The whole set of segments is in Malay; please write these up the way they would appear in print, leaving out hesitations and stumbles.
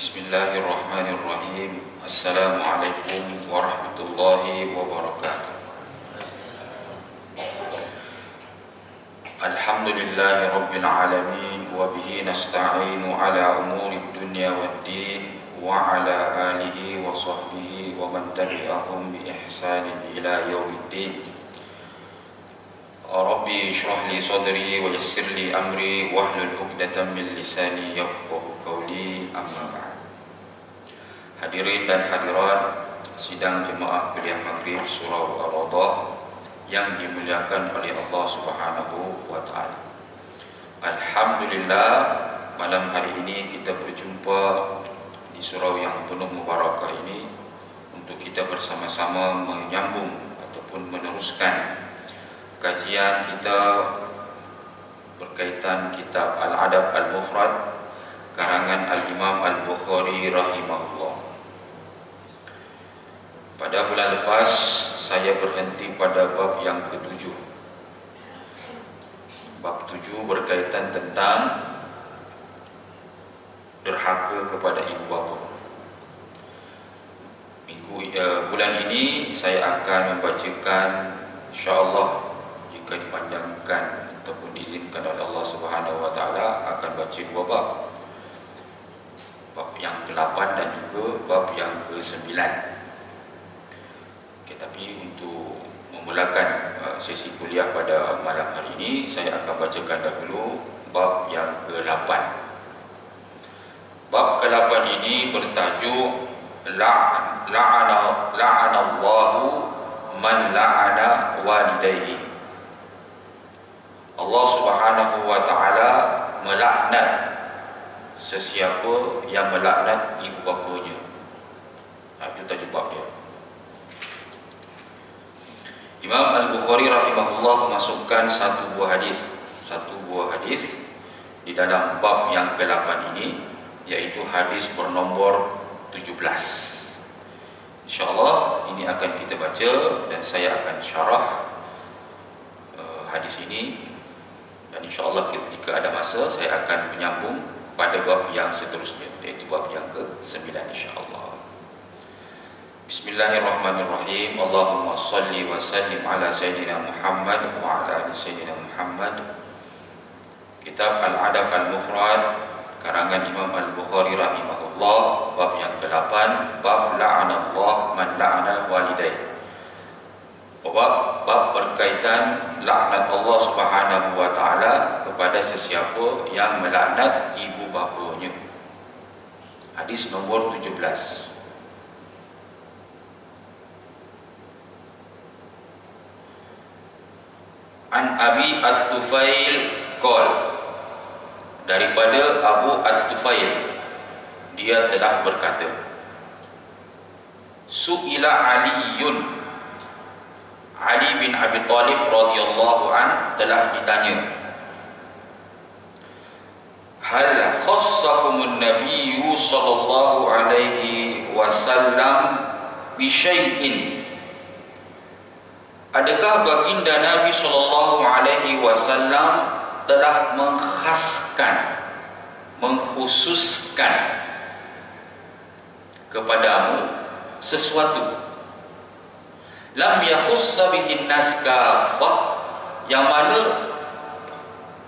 Bismillahirrahmanirrahim. Assalamualaikum warahmatullahi wabarakatuh. Alhamdulillahi rabbil alamin wa bihi nasta'inu ala umuri dunya waddin wa ala alihi wa sahbihi wa man tabi'ahum bi ihsanin ila yaumiddin. Rabbi shrah li sadri wa yassir li amri wahlul 'uqdatam min lisani yafqahu qawli, amma ba'd. Hadirin dan hadirat sidang jemaah kuliah maghrib surau Ar-Radah yang dimuliakan oleh Allah Subhanahu wa taala. Alhamdulillah, malam hari ini kita berjumpa di surau yang penuh mubarakah ini untuk kita bersama-sama menyambung ataupun meneruskan kajian kita berkaitan kitab Al-Adab Al-Mufrad karangan Al-Imam Al-Bukhari rahimahullah. Pada bulan lepas saya berhenti pada bab yang ke-7. Bab 7 berkaitan tentang derhaka kepada ibu bapa. Bulan ini saya akan membacakan, insya-Allah jika dipanjangkan ataupun diizinkan oleh Allah Subhanahu wa taala, akan baca 2 bab. Bab yang ke-8 dan juga bab yang ke-9. Okay, tapi untuk memulakan sesi kuliah pada malam hari ini, saya akan bacakan dahulu bab yang ke-8. Bab ke-8 ini bertajuk La'anallahu man la'ana walidayhi. Allah Subhanahu wa taala melaknat sesiapa yang melaknat ibu bapanya. Itu tajuk bab dia. Imam Al-Bukhari rahimahullah memasukkan satu buah hadis di dalam bab yang ke-8 ini, yaitu hadis bernombor 17. InsyaAllah ini akan kita baca dan saya akan syarah hadis ini, dan insyaAllah ketika ada masa saya akan menyambung pada bab yang seterusnya, yaitu bab yang ke-9 insyaAllah. Bismillahirrahmanirrahim. Allahumma salli wa sallim ala Sayyidina Muhammad wa ala ali Sayyidina Muhammad. Kitab Al-Adab Al-Mufrad karangan Imam Al-Bukhari rahimahullah, bab yang ke-8, bab la'anallah man la'ana walidayhi. Bab berkaitan laknat Allah Subhanahu wa taala kepada sesiapa yang melaknat ibu bapanya. Hadis nombor 17. An Abi At-Tufail qol, daripada Abu At-Tufail, dia telah berkata, Su'ila Aliyun, Ali bin Abi Talib radhiyallahu an telah ditanya, hal khassakumun nabiyyu sallallahu alaihi wasallam bi syai'in, adakah baginda Nabi sallallahu alaihi wasallam telah mengkhaskan, mengkhususkan kepadamu sesuatu, lam yakhussa bihin nas kaffah, yang mana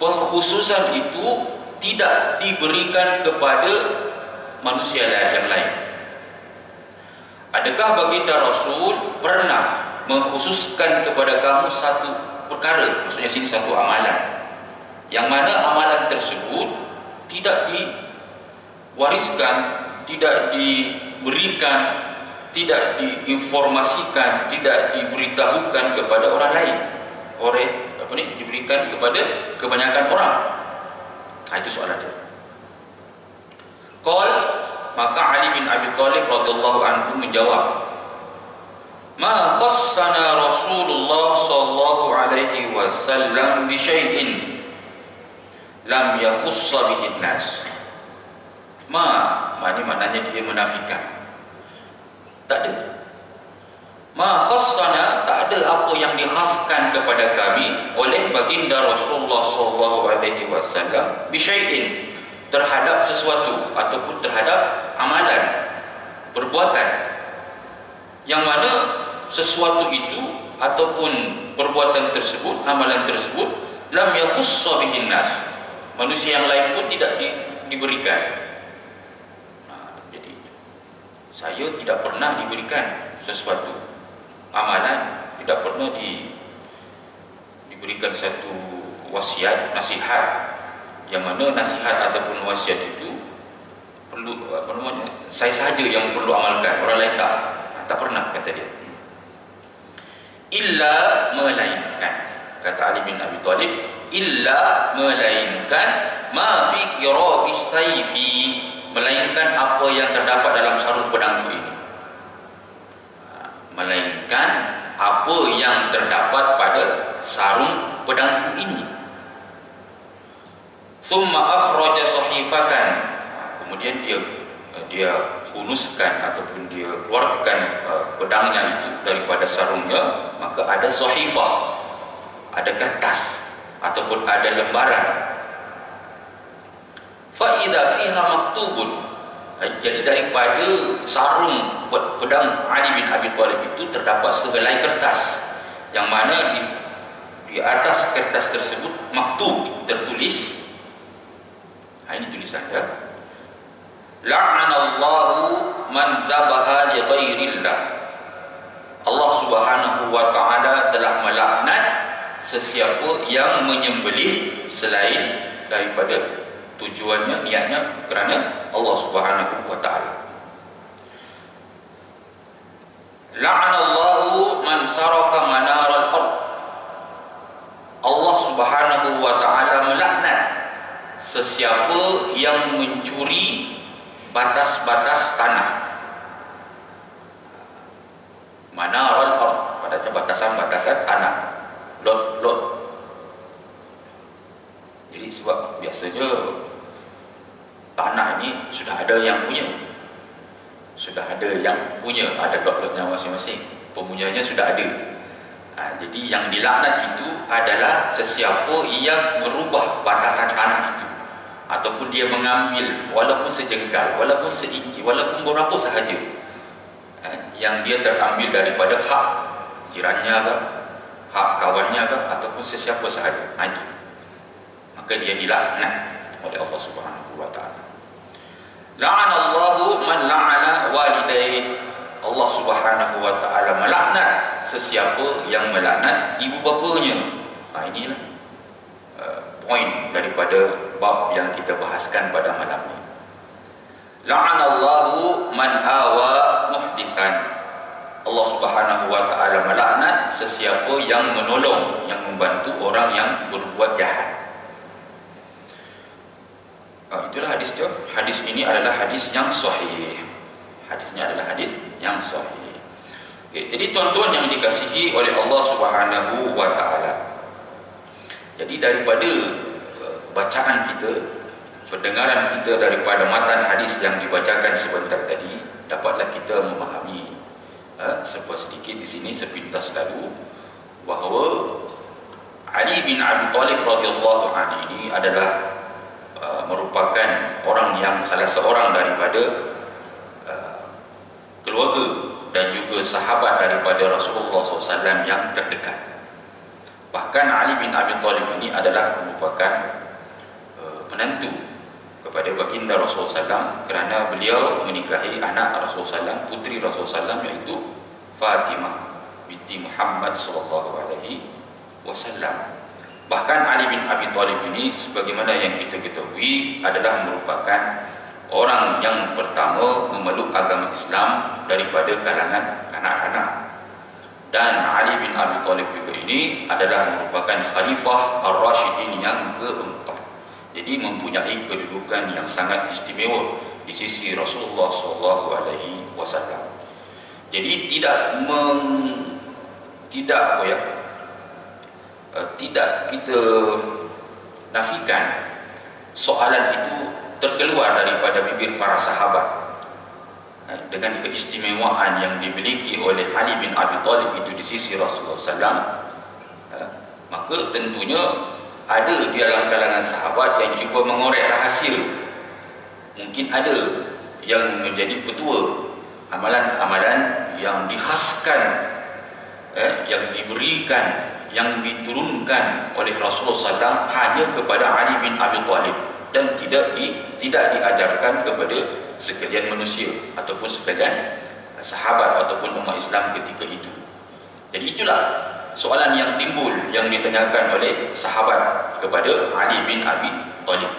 pengkhususan itu tidak diberikan kepada manusia yang lain. Adakah baginda Rasul pernah mengkhususkan kepada kamu satu perkara, maksudnya sini satu amalan, yang mana amalan tersebut tidak diwariskan, tidak diberikan, tidak diinformasikan, tidak diberitahukan kepada orang lain, diberikan kepada kebanyakan orang. Itu soalan dia. Qal, maka Ali bin Abi Talib radhiyallahu anhu menjawab, ma khassana Rasulullah sallallahu alaihi wasallam bi syai'in lam yakhussa bihi nas. Maknanya dia menafikan. Tak ada. Ma khassana, tak ada apa yang dikhaskan kepada kami oleh baginda Rasulullah sallallahu alaihi wasallam bi syai'in, terhadap sesuatu ataupun terhadap amalan, perbuatan yang mana sesuatu itu ataupun perbuatan tersebut, amalan tersebut lam yakhussa bihin nas, manusia yang lain pun tidak diberikan. Jadi saya tidak pernah diberikan sesuatu amalan, tidak pernah diberikan satu wasiat, nasihat, yang mana nasihat ataupun wasiat itu perlu saya sahaja yang perlu amalkan, orang lain tak pernah, kata dia. Illa, melainkan, kata Ali bin Abi Thalib, illa, melainkan ma fi qirabis sayfi, melainkan apa yang terdapat dalam sarung pedangku ini. Melainkan apa yang terdapat pada sarung pedangku ini. Thumma akhraja sahifatan, kemudian dia hunuskan ataupun dia keluarkan pedangnya itu daripada sarungnya, maka ada sahifah, ada kertas ataupun ada lembaran. Fa idza fiha maktubun, jadi daripada sarung pedang Ali bin Abi Thalib itu terdapat sehelai kertas, yang mana di atas kertas tersebut maktub, tertulis. Ini tulisannya, la'anallahu man zabaha li ghairillah, Allah Subhanahu wa ta'ala telah melaknat sesiapa yang menyembelih selain daripada tujuannya, niatnya kerana Allah Subhanahu wa ta'ala. La'anallahu man saraka manaral ard, Allah Subhanahu wa ta'ala melaknat sesiapa yang mencuri batas-batas tanah. Manaral ard, padanya batasan-batasan tanah, lot. Jadi sebab biasanya tanah ini sudah ada yang punya, ada lot-lotnya masing-masing, pemunyanya sudah ada. Jadi yang dilaknat itu adalah sesiapa yang merubah batasan tanah itu, ataupun dia mengambil walaupun sejengkal, walaupun seinci, walaupun berapa sahaja, yang dia terambil daripada hak jirannya, hak kawannya, ataupun sesiapa sahaja, itu maka dia dilaknat oleh Allah Subhanahu wa ta'ala. La'anallahu man la'ana walidayhi, Allah Subhanahu wa ta'ala melaknat sesiapa yang melaknat ibu bapanya. Inilah poin daripada bab yang kita bahaskan pada malam ini. La'anallahu man awa muhdithan, Allah Subhanahu wa ta'ala melaknat sesiapa yang menolong, yang membantu orang yang berbuat jahat. Itulah hadis itu. Hadis ini adalah hadis yang sahih. Hadisnya adalah hadis yang sahih. Jadi tuan-tuan yang dikasihi oleh Allah Subhanahu wa ta'ala, jadi daripada bacaan kita, pendengaran kita daripada matan hadis yang dibacakan sebentar tadi, dapatlah kita memahami sedikit di sini sepintas lalu bahawa Ali bin Abi Thalib radhiyallahu anhu ini adalah merupakan orang yang salah seorang daripada keluarga dan juga sahabat daripada Rasulullah SAW yang terdekat. Bahkan Ali bin Abi Thalib ini adalah merupakan menantu kepada baginda Rasulullah SAW, kerana beliau menikahi anak Rasulullah SAW, putri Rasulullah SAW, iaitu Fatimah binti Muhammad sallallahu alaihi wasallam. Bahkan Ali bin Abi Thalib ini, sebagaimana yang kita ketahui, adalah merupakan orang yang pertama memeluk agama Islam daripada kalangan kanak-kanak. Dan Ali bin Abi Thalib juga ini adalah merupakan Khalifah Ar-Rashidin yang keempat. Jadi mempunyai kedudukan yang sangat istimewa di sisi Rasulullah SAW. Jadi tidak kita nafikan soalan itu terkeluar daripada bibir para sahabat dengan keistimewaan yang dimiliki oleh Ali bin Abi Thalib itu di sisi Rasulullah SAW. Maka tentunya ada di dalam kalangan sahabat yang cuba mengorek rahasia. Mungkin ada yang menjadi petua, amalan-amalan yang dikhaskan, yang diberikan, yang diturunkan oleh Rasulullah SAW hanya kepada Ali bin Abi Thalib dan tidak diajarkan kepada sekalian manusia ataupun sekalian sahabat ataupun umat Islam ketika itu. Jadi itulah soalan yang timbul, yang ditanyakan oleh sahabat kepada Ali bin Abi Thalib.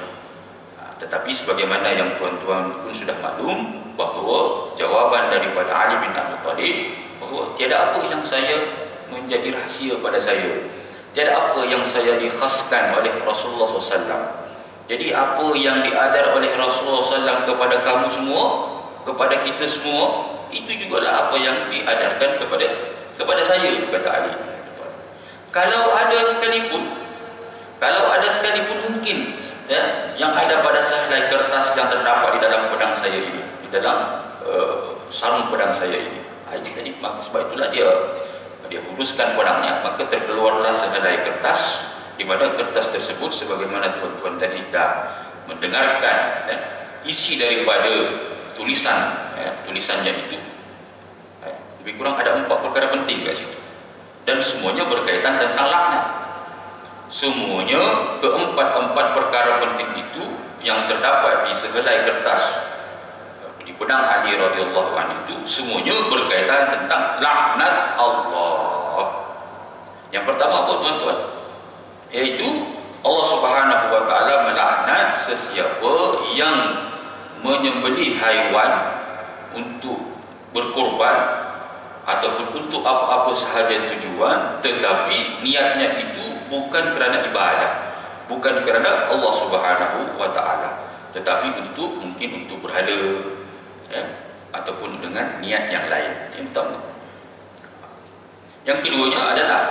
Tetapi sebagaimana yang tuan-tuan pun sudah maklum bahawa jawaban daripada Ali bin Abi Thalib bahawa tiada apa yang saya menjadi rahsia pada saya, tiada apa yang saya dikhaskan oleh Rasulullah SAW. Jadi apa yang diajar oleh Rasulullah SAW kepada kamu semua, kepada kita semua, itu jugalah apa yang diajarkan kepada saya, kata Ali. Kalau ada sekalipun mungkin yang ada pada sehelai kertas yang terdapat di dalam pedang saya ini, di dalam sarung pedang saya ini. Itu tadi, sebab itulah dia huduskan pedangnya, maka terkeluarlah sehelai kertas, di mana kertas tersebut sebagaimana tuan-tuan tadi dah mendengarkan isi daripada tulisannya itu, lebih kurang ada 4 perkara penting kat situ, dan semuanya berkaitan tentang laknat. Semuanya keempat perkara penting itu yang terdapat di sehelai kertas di pedang Ali radhiyallahu anhu itu semuanya berkaitan tentang laknat Allah. Yang pertama apa tuan-tuan? Yaitu Allah Subhanahu wa taala melaknat sesiapa yang menyembelih haiwan untuk berkorban ataupun untuk apa-apa sahaja tujuan, tetapi niatnya itu bukan kerana ibadah, bukan kerana Allah Subhanahu wa taala, tetapi mungkin untuk berhala, ataupun dengan niat yang lain. Yang pertama. Yang keduanya adalah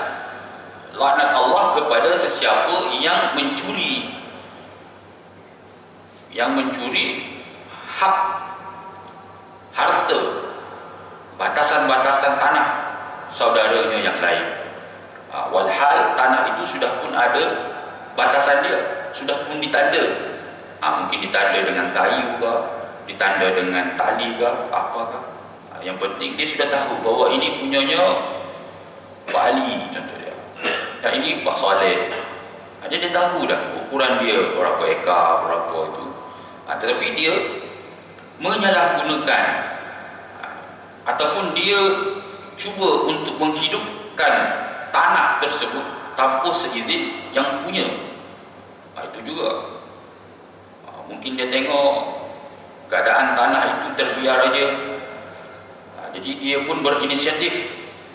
laknat Allah kepada sesiapa yang mencuri hak, harta, batasan-batasan tanah saudaranya yang lain. Walhal tanah itu sudah pun ada batasan dia, sudah pun ditanda. Mungkin ditanda dengan kayu ke, ditanda dengan tali ke, apakah. Yang penting dia sudah tahu bahawa ini punyanya Pak Ali contohnya, dan ini Pak Saleh. Dia tahu dah ukuran dia berapa ekar, berapa itu. Tetapi dia menyalahgunakan ataupun dia cuba untuk menghidupkan tanah tersebut tanpa seizin yang punya. Itu juga mungkin dia tengok keadaan tanah itu terbiar aja, jadi dia pun berinisiatif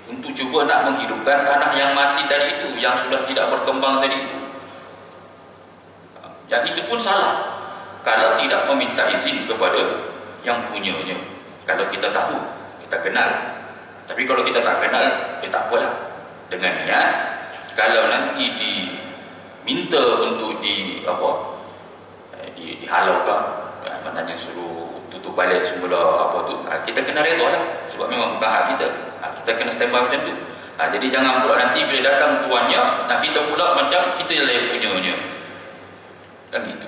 untuk cuba nak menghidupkan tanah yang mati tadi itu, yang sudah tidak berkembang tadi itu. Yang itu pun salah kalau tidak meminta izin kepada yang punyanya. Kalau kita tahu, kita kenal. Tapi kalau kita tak kenal, tak apalah. Dengan niat, kalau nanti diminta untuk dihalaukan, maknanya suruh tutup balik semula apa tu, kita kena reda lah, sebab memang bukan hak kita. Kita kena standby macam tu. Jadi jangan pula nanti bila datang tuannya, kita pula macam kita lah yang punyanya, kan gitu.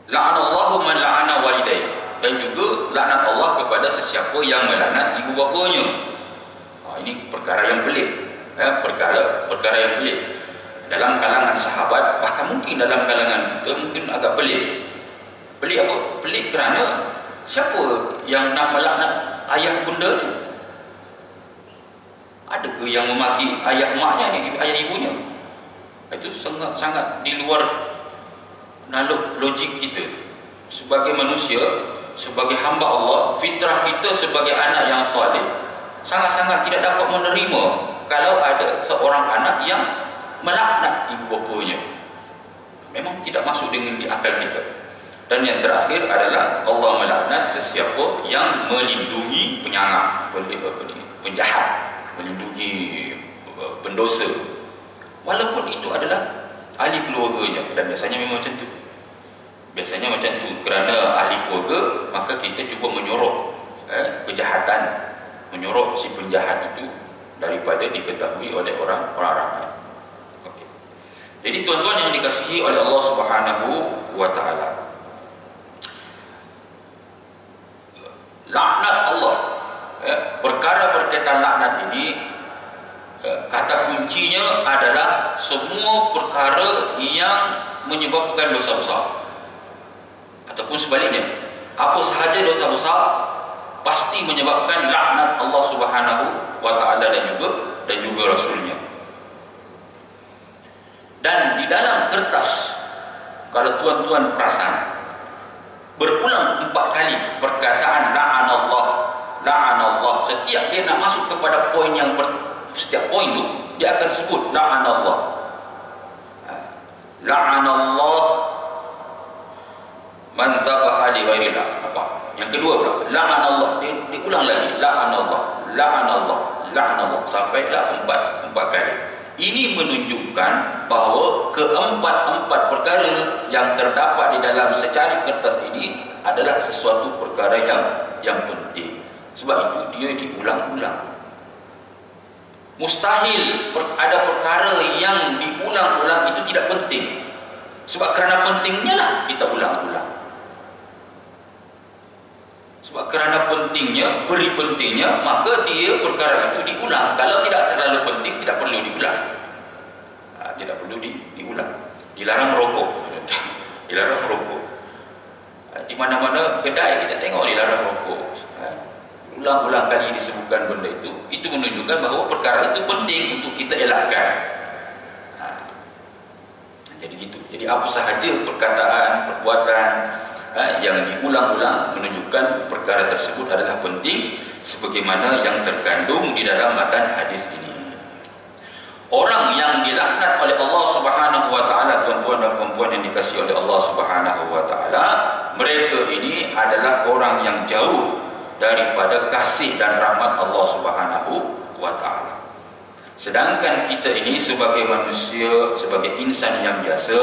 La'anallahu man la'ana walidayh, dan juga laknat Allah kepada sesiapa yang melaknat ibu bapanya. Ini perkara yang pelik, perkara yang pelik dalam kalangan sahabat, bahkan mungkin dalam kalangan kita mungkin agak pelik. Pelik apa? Pelik kerana siapa yang nak melaknat ayah bunda ni? Adakah yang memaki ayah maknya ni, ayah ibunya? Itu sangat di luar naluk logik kita sebagai manusia, sebagai hamba Allah. Fitrah kita sebagai anak yang saleh sangat-sangat tidak dapat menerima kalau ada seorang anak yang melaknat ibu bapanya. Memang tidak masuk dengan di akal kita. Dan yang terakhir adalah Allah melaknat sesiapa yang melindungi penyangap, penjahat, melindungi pendosa, walaupun itu adalah ahli keluarganya. Dan biasanya memang macam tu. Biasanya macam tu, kerana ahli keluarga, maka kita cuba menyorok kejahatan, menyorok si penjahat itu daripada diketahui oleh orang ramai. Okey. Jadi tuan-tuan yang dikasihi oleh Allah Subhanahu wa taala, laknat Allah, perkara berkaitan laknat ini, kata kuncinya adalah semua perkara yang menyebabkan dosa besar, ataupun sebaliknya, apa sahaja dosa besar pasti menyebabkan laknat Allah Subhanahu wa taala dan juga Rasulnya. Dan di dalam kertas, kalau tuan-tuan perasan, berulang 4 kali perkataan la'anallah, la'anallah. Setiap dia nak masuk kepada poin yang setiap poin tu dia akan sebut la'anallah, la'anallah man zabaha li ghairillah. Apa? Yang kedua pula la'anallah, dia ulang lagi la'anallah, la'anallah, la'anallah, sampailah 4 kali. Ini menunjukkan bahawa keempat-empat perkara yang terdapat di dalam secari kertas ini adalah sesuatu perkara yang penting. Sebab itu dia diulang-ulang. Mustahil ada perkara yang diulang-ulang itu tidak penting. Sebab kerana pentingnya lah kita ulang-ulang. Sebab kerana pentingnya, beri pentingnya, maka dia perkara itu diulang. Kalau tidak terlalu penting, tidak perlu diulang. Tidak perlu diulang. Dilarang merokok. Dilarang merokok. Di mana-mana kedai kita tengok dilarang merokok. Ulang-ulang kali disebutkan benda itu. Itu menunjukkan bahawa perkara itu penting untuk kita elakkan. Jadi gitu. Jadi apa sahaja perkataan, perbuatan yang diulang-ulang menunjukkan perkara tersebut adalah penting, sebagaimana yang terkandung di dalam matan hadis ini. Orang yang dilaknat oleh Allah Subhanahu wa taala, tuan-tuan dan puan-puan yang dikasihi oleh Allah Subhanahu wa taala, mereka ini adalah orang yang jauh daripada kasih dan rahmat Allah Subhanahu wa taala. Sedangkan kita ini sebagai manusia, sebagai insan yang biasa,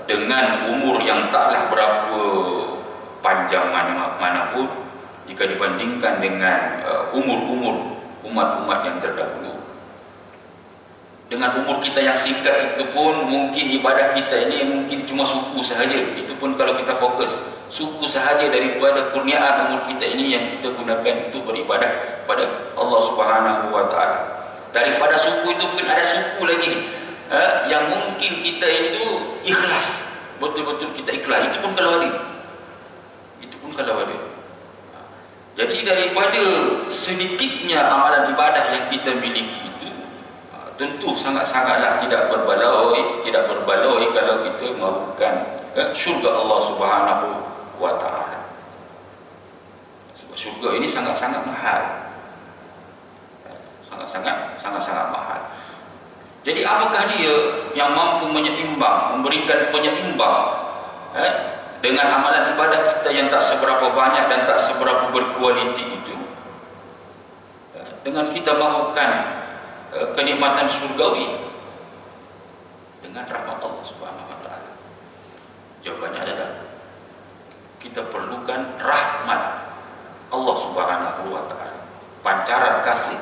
dengan umur yang taklah berapa panjang manapun jika dibandingkan dengan umur-umur umat-umat yang terdahulu. Dengan umur kita yang singkat itu pun mungkin ibadah kita ini mungkin cuma suku sahaja. Itu pun kalau kita fokus suku sahaja daripada kurniaan umur kita ini yang kita gunakan untuk beribadah pada Allah Subhanahu wa taala. Daripada suku itu mungkin ada suku lagi yang mungkin kita itu ikhlas, betul-betul kita ikhlas. Itu pun kalau ada. Itu pun kalau ada. Jadi daripada sedikitnya amalan ibadah yang kita miliki itu, tentu sangat-sangatlah tidak berbaloi kalau kita mahukan syurga Allah Subhanahu wa taala. Sebab syurga ini sangat-sangat mahal. Sangat-sangat mahal. Jadi apakah dia yang mampu menyeimbang, memberikan penyeimbang dengan amalan ibadah kita yang tak seberapa banyak dan tak seberapa berkualiti itu, dengan kita mahukan kenikmatan surgawi dengan rahmat Allah Subhanahu wa taala? Jawabannya adalah kita perlukan rahmat Allah Subhanahu wa taala. Pancaran kasih,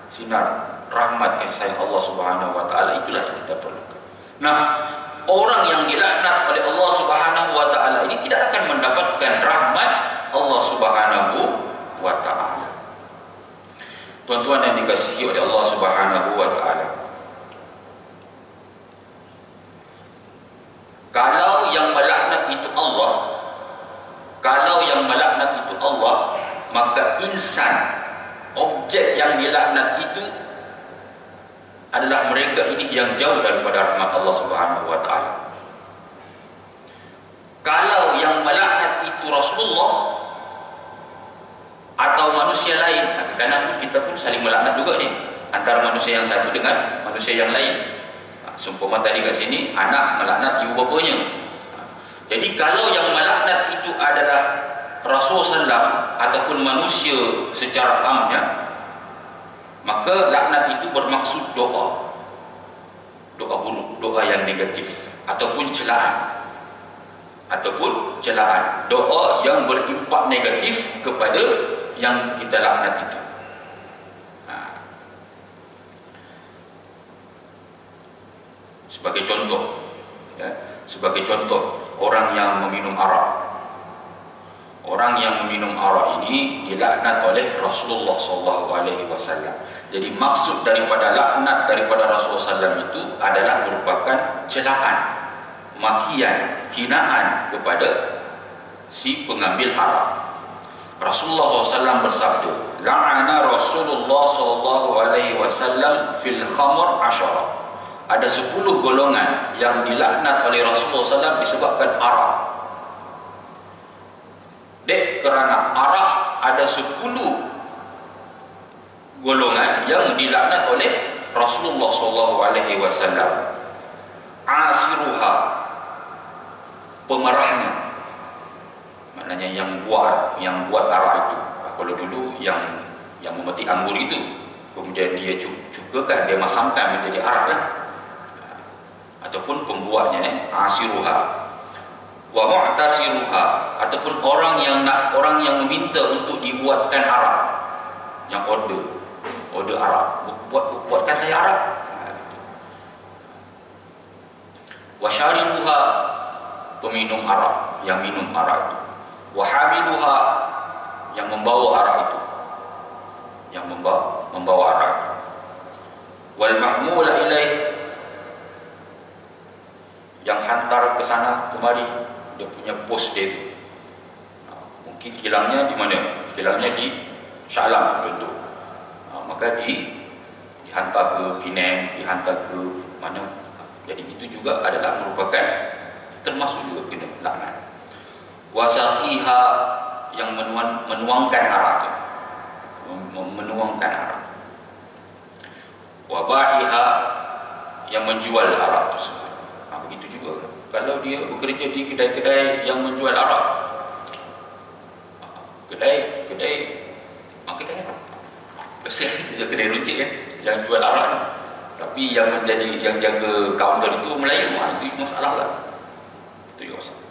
sinar rahmat kasih sayang Allah Subhanahu wa taala itulah yang kita perlukan. Nah, orang yang dilaknat oleh Allah Subhanahu wa taala ini tidak akan mendapatkan rahmat Allah Subhanahu wa taala. Tuan-tuan yang dikasihi oleh Allah Subhanahu wa taala, kalau yang melaknat itu Allah, maka insan, objek yang dilaknat itu adalah mereka ini yang jauh daripada rahmat Allah Subhanahu wa taala. Kalau yang melaknat itu Rasulullah atau manusia lain, kadang-kadang kita pun saling melaknat juga nih, antara manusia yang satu dengan manusia yang lain. Seumpama tadi kat sini anak melaknat ibu bapanya. Jadi kalau yang melaknat itu adalah Rasulullah SAW ataupun manusia secara amnya, maka laknat itu bermaksud doa buruk, doa yang negatif, ataupun celaan, doa yang berimpak negatif kepada yang kita laknat itu. Sebagai contoh, ya, sebagai contoh orang yang meminum arak. Orang yang meminum arak ini dilaknat oleh Rasulullah SAW. Jadi maksud daripada laknat daripada Rasulullah SAW itu adalah merupakan celaan, makian, hinaan kepada si pengambil arak. Rasulullah SAW bersabda, la'ana Rasulullah SAW fil khamr asyara. Ada 10 golongan yang dilaknat oleh Rasulullah SAW disebabkan arak. Dek, kerana arak ada 10 golongan yang dilaknat oleh Rasulullah SAW. Asiruha, pemerahnya, maknanya yang buat arak itu. Kalau dulu yang memetik anggur itu, kemudian dia cukakan, dia masamkan menjadi arak lah. Ataupun pembuatnya, asiruha wa mu'tasiruha, ataupun orang yang meminta untuk dibuatkan arak, yang order arak, buatkan saya arak. Wa syaribuha, peminum arak, yang minum arak itu. Wa hamiluha, yang membawa arak itu, yang membawa arak. Wal mahmula ilaih, yang hantar ke sana kemari, dia punya pos dia itu. Mungkin kilangnya di mana? Kilangnya di Shah Alam contoh. Maka dihantar ke Penang, dihantar ke mana. Jadi itu juga adalah merupakan, termasuk juga kena laknat. Wasaqiha, yang menuangkan arak itu, menuangkan arak. Waba'iha, yang menjual arak tersebut. Begitu juga kalau dia bekerja di kedai-kedai yang menjual arak, kedai kedai runcit kan, yang jual arak ni. Tapi yang jaga kaunter itu Melayu, itu masalah lah. Itu juga masalah.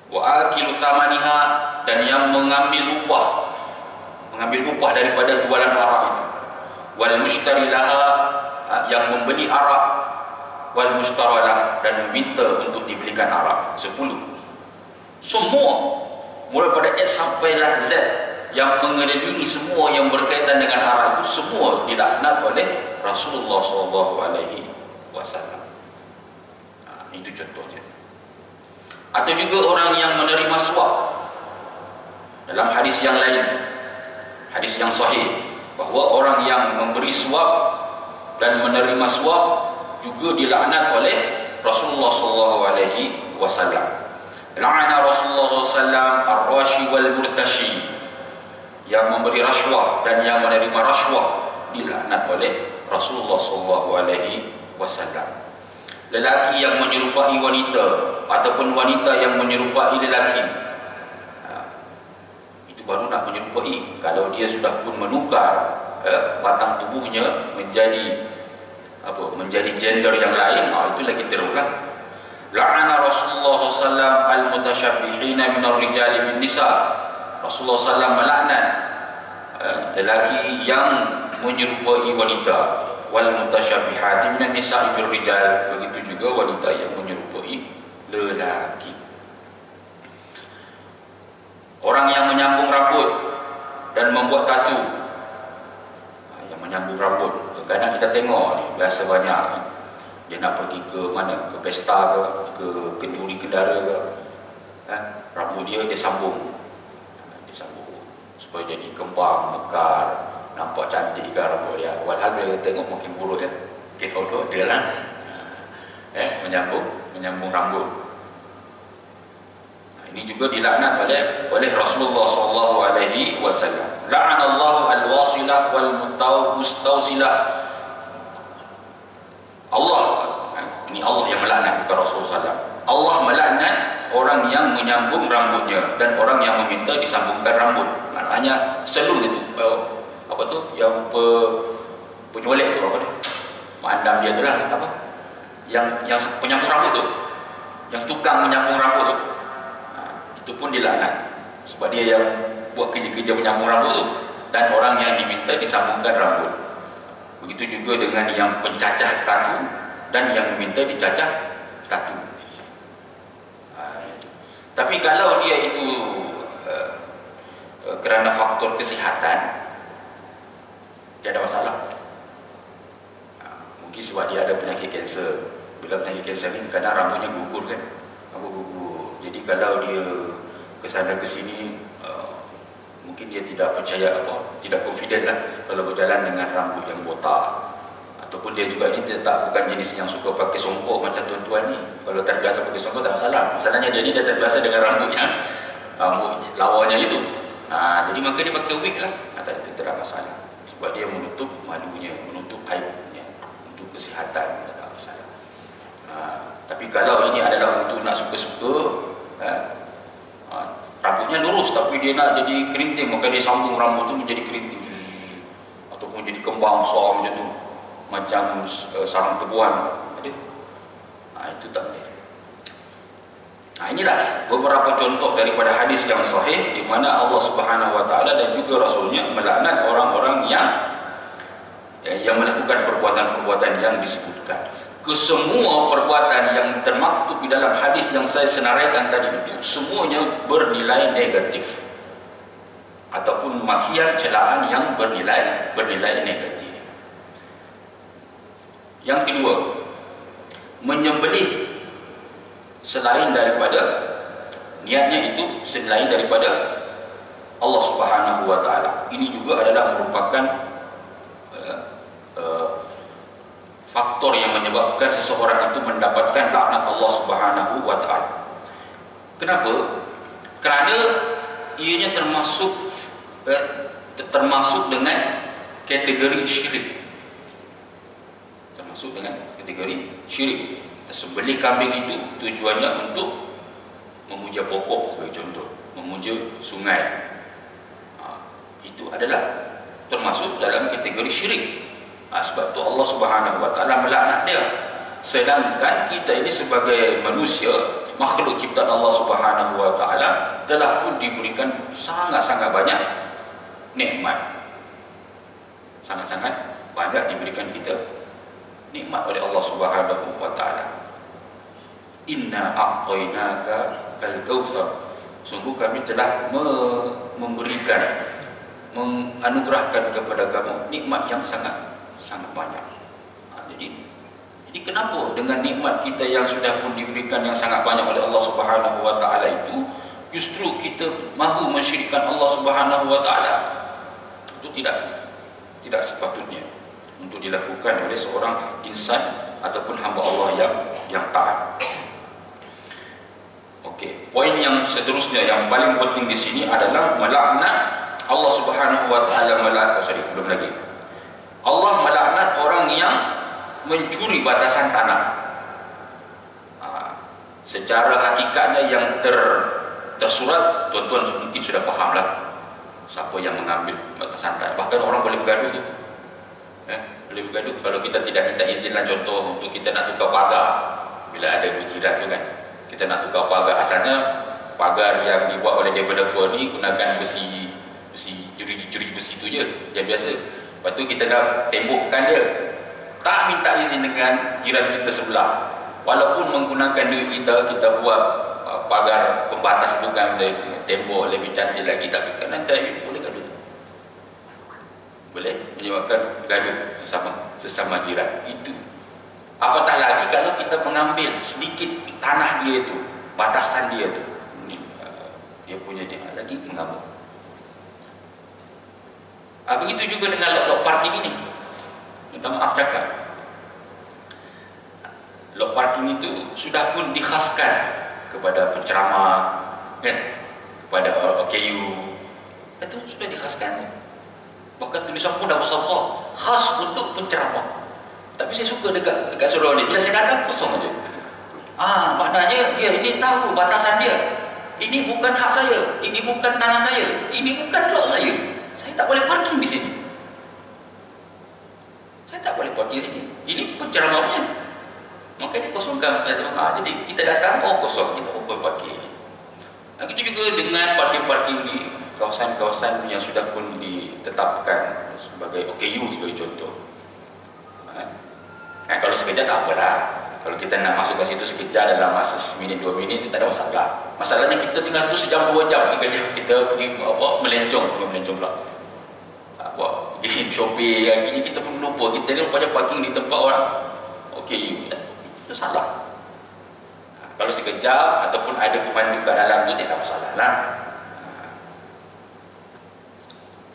Wa akilu thamaniha, dan yang mengambil upah daripada jualan arak itu. Wal mushtari laha, yang membeli arak. Wal mustaralah, dan meminta untuk dibelikan arak. 10. Semua mulai pada S sampai Z yang mengelilingi semua yang berkaitan dengan arak itu, semua dilaknat oleh Rasulullah SAW. Itu contohnya. Atau juga orang yang menerima suap. Dalam hadis yang lain, hadis yang sahih, bahawa orang yang memberi suap dan menerima suap juga dilaknat oleh Rasulullah SAW. La'ana Rasulullah SAW ar-rashi wal murtashi, yang memberi rasuah dan yang menerima rasuah dilaknat oleh Rasulullah SAW. Lelaki yang menyerupai wanita ataupun wanita yang menyerupai lelaki, itu baru nak menyerupai. Kalau dia sudah pun menukar batang tubuhnya menjadi gender yang lain, itu lagi teruklah. La'ana Rasulullah SAW al-mutasyabbihina minar rijali bin nisa. Rasulullah SAW melaknat lelaki yang menyerupai wanita. Wal mutasyabbihati minan nisa bil rijal, begitu juga wanita yang menyerupai lelaki. Orang yang menyambung rambut dan membuat tatu, yang menyambung rambut. Kadang kita tengok ni, biasa banyak ni, dia nak pergi ke mana, ke pesta ke kenduri kendara ke, rambut dia sambung, supaya jadi kembang, mekar, nampak cantik ke rambut dia. Walhal dia tengok makin buruk ya. Kalau dia lah menyambung rambut. Ini juga dilaknat oleh Rasulullah SAW. La'anallahu al-wasilah wal mustausilah. Allah, ini Allah yang melaknat, bukan Rasulullah SAW. Allah melaknat orang yang menyambung rambutnya dan orang yang meminta disambungkan rambut. Maknanya selul itu, apa tu, yang penyolek tu, apa ni, mandam dia tu lah, apa, yang penyambung rambut tu, yang tukang menyambung rambut tu, itu pun dilaknat sebab dia yang buat kerja-kerja menyambung rambut tu, dan orang yang diminta disambungkan rambut. Begitu juga dengan yang pencacah tatu dan yang meminta dicacah tatu. Tapi kalau dia itu kerana faktor kesihatan, tiada masalah. Mungkin sebab dia ada penyakit kanser. Bila penyakit kanser ni kadang rambutnya gugur kan, rambut gugur. Jadi kalau dia kesana ke sini, mungkin dia tidak percaya tidak confident lah kalau berjalan dengan rambut yang botak. Ataupun dia juga ni bukan jenis yang suka pakai songkok macam tuan-tuan ni. Kalau terbiasa pakai songkok tak masalah. Masalahnya dia ni dah terbiasa dengan rambut lawanya itu. Jadi maka dia pakai wig lah. Tak ada masalah. Sebab dia menutup malunya, menutup aibnya, untuk kesihatan, tak ada masalah. Tapi kalau ini adalah untuk nak suka-suka, rambutnya lurus tapi dia nak jadi kerinting, maka dia sambung rambut tu menjadi kerinting, ataupun jadi kembang besar macam tu, macam sarang tebuan ada. Itu tak boleh. Inilah beberapa contoh daripada hadis yang sahih di mana Allah Subhanahu Wa Taala dan juga Rasulnya melaknat orang-orang yang melakukan perbuatan-perbuatan yang disebutkan. Kesemua perbuatan yang termaktub di dalam hadis yang saya senaraikan tadi itu semuanya bernilai negatif ataupun makian celaan yang bernilai negatif. Yang kedua, menyembelih selain daripada niatnya itu selain daripada Allah Subhanahu Wa Taala. Ini juga adalah merupakan faktor yang menyebabkan seseorang itu mendapatkan laknat Allah Subhanahu Wa Taala. Kenapa? Kerana ianya termasuk dengan kategori syirik. Termasuk dengan kategori syirik. Kita sembelih kambing itu tujuannya untuk memuja pokok sebagai contoh, memuja sungai. Itu adalah termasuk dalam kategori syirik. Sebab itu Allah Subhanahu Wa Taala melaknat dia. Sedangkan kita ini sebagai manusia, makhluk ciptaan Allah Subhanahu Wa Taala, telah pun diberikan sangat-sangat banyak nikmat. Sangat-sangat banyak diberikan kita nikmat oleh Allah Subhanahu Wa Taala. Inna a'tainaka kal kautsar. Sungguh kami telah memberikan, menganugerahkan kepada kamu nikmat yang sangat banyak. Jadi kenapa dengan nikmat kita yang sudah pun diberikan yang sangat banyak oleh Allah Subhanahu Wa Taala itu justru kita mahu mensyirikkan Allah Subhanahu Wa Taala? Itu tidak sepatutnya untuk dilakukan oleh seorang insan ataupun hamba Allah yang taat. Okey, poin yang seterusnya yang paling penting di sini adalah melaknat Allah Subhanahu Wa Taala belum lagi. Allah melaknat orang yang mencuri batasan tanah. Secara hakikatnya yang tersurat, tuan-tuan mungkin sudah fahamlah siapa yang mengambil batasan tanah. Bahkan orang boleh bergaduh tu. Boleh bergaduh kalau kita tidak minta izin lah, contoh untuk kita nak tukar pagar. Bila ada berjiran tu kan, kita nak tukar pagar. Asalnya pagar yang dibuat oleh developer ni gunakan besi juri besi tu je, yang biasa. Lepas tu kita dah tembokkan dia, tak minta izin dengan jiran kita sebelah, walaupun menggunakan duit kita buat pagar pembatas itu kan, tembok lebih cantik lagi, tapi kan nanti boleh gaduh, boleh menyebabkan gaduh sesama jiran. Itu apatah lagi kalau kita mengambil sedikit tanah dia itu, batasan dia itu, dia punya dia lagi mengambil. Begitu juga dengan lot parking ini. Minta maaf cakap, lot parking itu sudah pun dikhaskan kepada penceramah, kan? Kepada OKU, itu sudah dikhaskan. Bahkan tulisan pun dah besar-besar, khas untuk penceramah. Tapi saya suka dekat surau ni, bila saya datang kosong aja. Maknanya dia ini tahu batasan dia. Ini bukan hak saya, ini bukan tanah saya, ini bukan lot saya. Saya tak boleh parking di sini. Saya tak boleh parking di sini. Ini penceramahnya. Maka dikosongkan. Jadi kita datang, kosong, kita boleh parking. Begitu juga dengan parking-parking di kawasan-kawasan yang sudah pun ditetapkan sebagai OKU sebagai contoh. Kalau kalau sekejap tak apalah. Kalau kita nak masuk ke situ sekejap dalam masa seminit 2 minit, tak ada masalah. Masalahnya kita tinggal tu sejam 2 jam 3 jam kita pergi melencong pula. Pergi shopping, akhirnya kita pun lupa kita ni rupanya parking di tempat orang. Okey, itu salah. Kalau sekejap ataupun ada pemandu kat dalam tu tak ada masalah lah.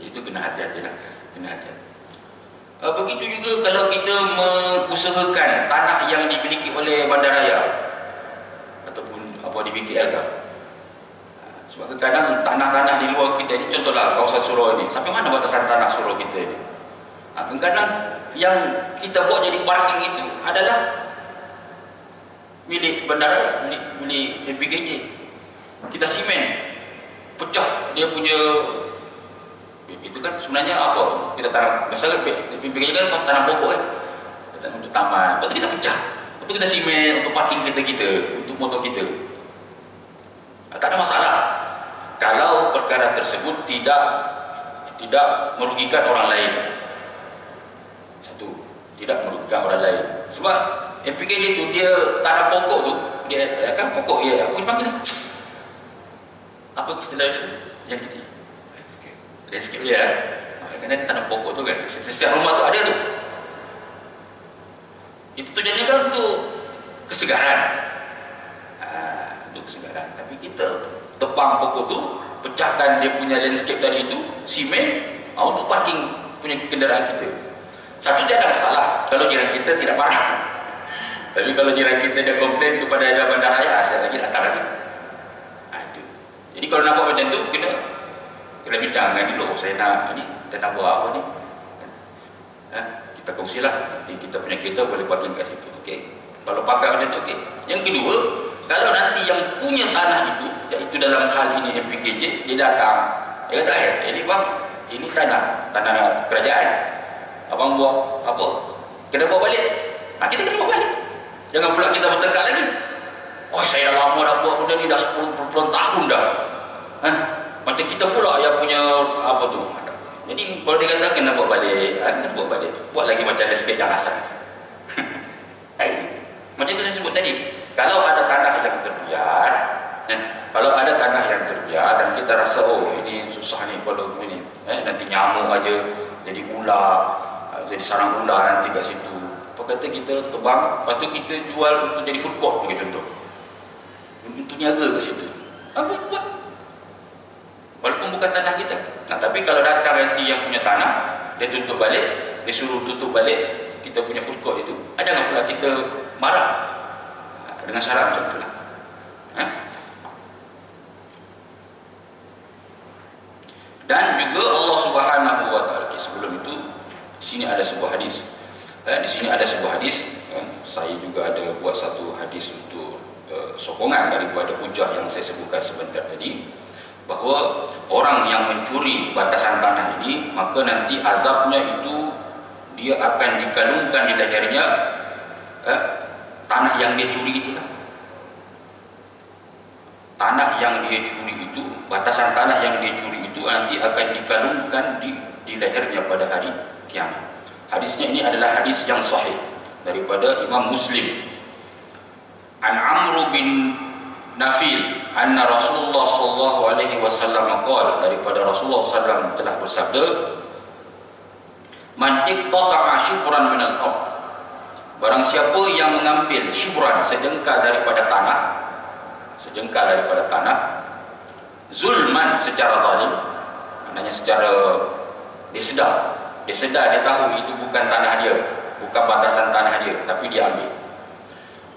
Itu kena hati-hati lah. Kena hati-hati. Begitu juga kalau kita mengusahakan tanah yang dimiliki oleh bandaraya ataupun di BKL kan. Sebab kadang tanah-tanah di luar kita ni, contohlah kawasan surau ni, sampai mana batasan tanah surau kita ni? Kadang yang kita buat jadi parking itu adalah milik bandaraya, milik MPKJ. Kita simen, pecah dia punya. Itu kan sebenarnya apa? Kita tanam, biasanya MPKJ kan tanam pokok kan, untuk taman. Lepas tu kita pecah, lepas tu kita simen untuk parking kita, untuk motor kita. Tak ada masalah kalau perkara tersebut tidak merugikan orang lain. Satu, tidak merugikan orang lain. Sebab MPKJ tu dia tanam pokok tu, dia kan pokok ya, apa dipanggil ni? Apa istilah dia tu? Yang kita landscape dia lah. Kerana dia tanam pokok tu kan, setiap rumah tu ada tu. Itu tujuannya kan untuk kesegaran. Untuk kesegaran. Tapi kita tebang pokok tu, pecahkan dia punya landscape tadi itu, simen untuk parking punya kenderaan kita. Satu, tidak ada masalah kalau jiran kita tidak marah. Tapi kalau jiran kita dia komplain kepada bandaraya, saya lagi datang lagi. Itu. Jadi kalau nak buat macam tu, kena bincang dengan dulu. Saya nak ini, kita nak buat apa ni? Kita kongsilah. Nanti kita punya kereta boleh parking kat situ. Okey. Kalau pakai macam tu, okey. Yang kedua, kalau nanti yang punya tanah itu, iaitu dalam hal ini MPKJ, dia datang, dia kata, ini bang, ini tanah kerajaan. Abang buat apa? Kena bawa balik. Kita kena bawa balik. Jangan pula kita bertengkar lagi. Oh, saya dah lama dah buat benda ni, dah 10 tahun dah. Macam kita pula yang punya apa tu. Jadi kalau dia kata kena buat balik, kena buat balik. Buat lagi macam ada sikit yang asal. Macam tu saya sebut tadi. Kalau ada tanah yang terbiar, dan kita rasa ini susah ni kalau ini, nanti nyamuk aja, jadi ular, jadi sarang ular nanti kat situ. Apa kata kita tebang, lepas tu kita jual untuk jadi food court bagi contoh. Untuk niaga kat situ. Buat. Walaupun bukan tanah kita. Tapi kalau datang nanti yang punya tanah, dia tutup balik, dia suruh tutup balik kita punya food court itu. Jangan pula kita marah dengan syarat macam itulah. Dan juga Allah Subhanahu wa taala, sebelum itu di sini ada sebuah hadis. Saya juga ada buat satu hadis untuk sokongan daripada hujah yang saya sebutkan sebentar tadi, bahawa orang yang mencuri batasan tanah ini, maka nanti azabnya itu dia akan dikalungkan di lehernya tanah yang dia curi itulah. Tanah yang dia curi itu, batasan tanah yang dia curi itu nanti akan dikalungkan di lehernya pada hari kiamat. Hadisnya ini adalah hadis yang sahih daripada Imam Muslim. An Amr bin Nafil anna Rasulullah sallallahu alaihi wasallam qala, daripada Rasulullah sallallahu telah bersabda, man iqtata'a shibran min al-ard, barang siapa yang mengambil shibran, sejengkal daripada tanah, zulman, secara zalim, maknanya secara dia sedar, dia tahu itu bukan tanah dia, bukan batasan tanah dia, tapi dia ambil.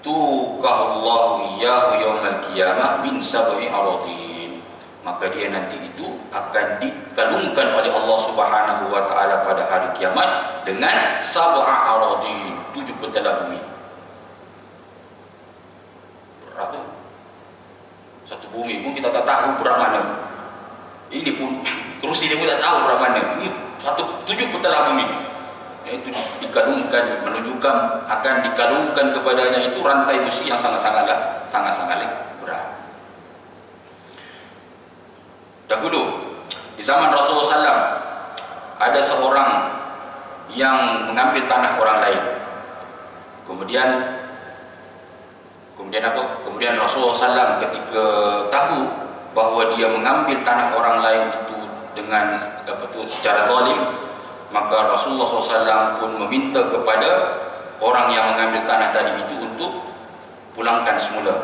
Tuqahullahu iyyahu yaumal qiyamah min sab'i aradin, maka dia nanti itu akan dikalungkan oleh Allah Subhanahu wa taala pada hari kiamat dengan sab'a aradin, 7 petala bumi. Berat tu. Satu bumi pun kita tak tahu berat mana. Ini pun kerusi dia pun tak tahu berat mana. Ini 7 petala bumi. Itu dikalungkan, menunjukkan akan dikalungkan kepadanya itu rantai besi yang sangat-sangatlah berat. Dahulu di zaman Rasulullah SAW ada seorang yang mengambil tanah orang lain. Kemudian apa? Kemudian Rasulullah SAW ketika tahu bahawa dia mengambil tanah orang lain itu dengan secara zalim, maka Rasulullah SAW pun meminta kepada orang yang mengambil tanah tadi itu untuk pulangkan semula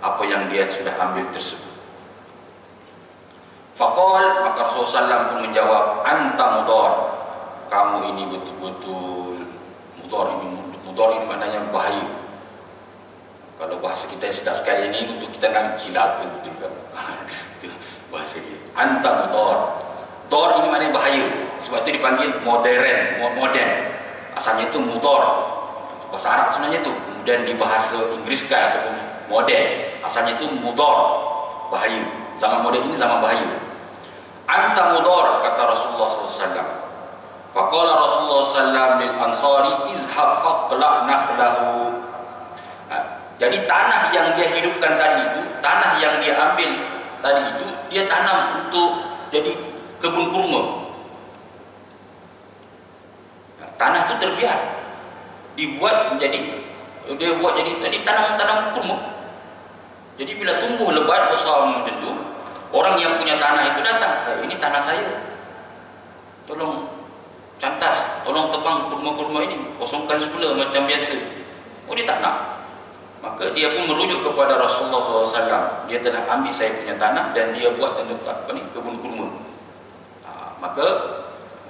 apa yang dia sudah ambil tersebut. Faqal, maka Rasulullah SAW pun menjawab, anta mudar, kamu ini betul-betul mudar. Ini maknanya bahaya. Kalau bahasa kita sedap sekali ini, untuk kita nak silap betul kan. Itu bahasa dia. Anta mudar. Dor ini maknanya bahaya. Sebab itu dipanggil modern. Asalnya itu mudar. Bahasa Arab sebenarnya itu. Kemudian di bahasa Inggeriskan ataupun modern. Asalnya itu mudar, bahaya. Zaman moden ini zaman bahaya. Anta mudar, kata Rasulullah SAW. Faqala Rasulullah SAW lil ansari izhab faqla nakhlahu. Jadi tanah yang dia hidupkan tadi itu, tanah yang dia ambil tadi itu, dia tanam untuk jadi kebun kurma. Tanah itu terbiar, dibuat menjadi, dia buat jadi tanam kurma. Jadi bila tumbuh lebat besar macam itu, orang yang punya tanah itu datang, ini tanah saya, tolong cantas, tolong tebang kurma-kurma ini, kosongkan semula macam biasa. Oh, dia tak nak. Maka dia pun merujuk kepada Rasulullah SAW. Dia telah ambil saya punya tanah dan dia buat kebun kurma. Maka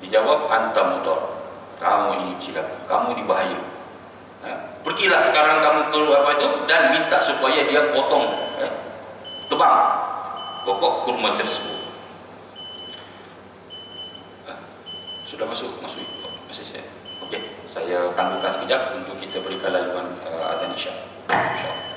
dijawab, anta mudar, kamu ini cilaka, kamu ini bahaya. Pergilah sekarang kamu ke apa itu dan minta supaya dia potong, tebang pokok kurma tersebut. Sudah masih saya. Okey, saya tangguhkan sekejap untuk kita berikan laluan azan isya. InsyaAllah.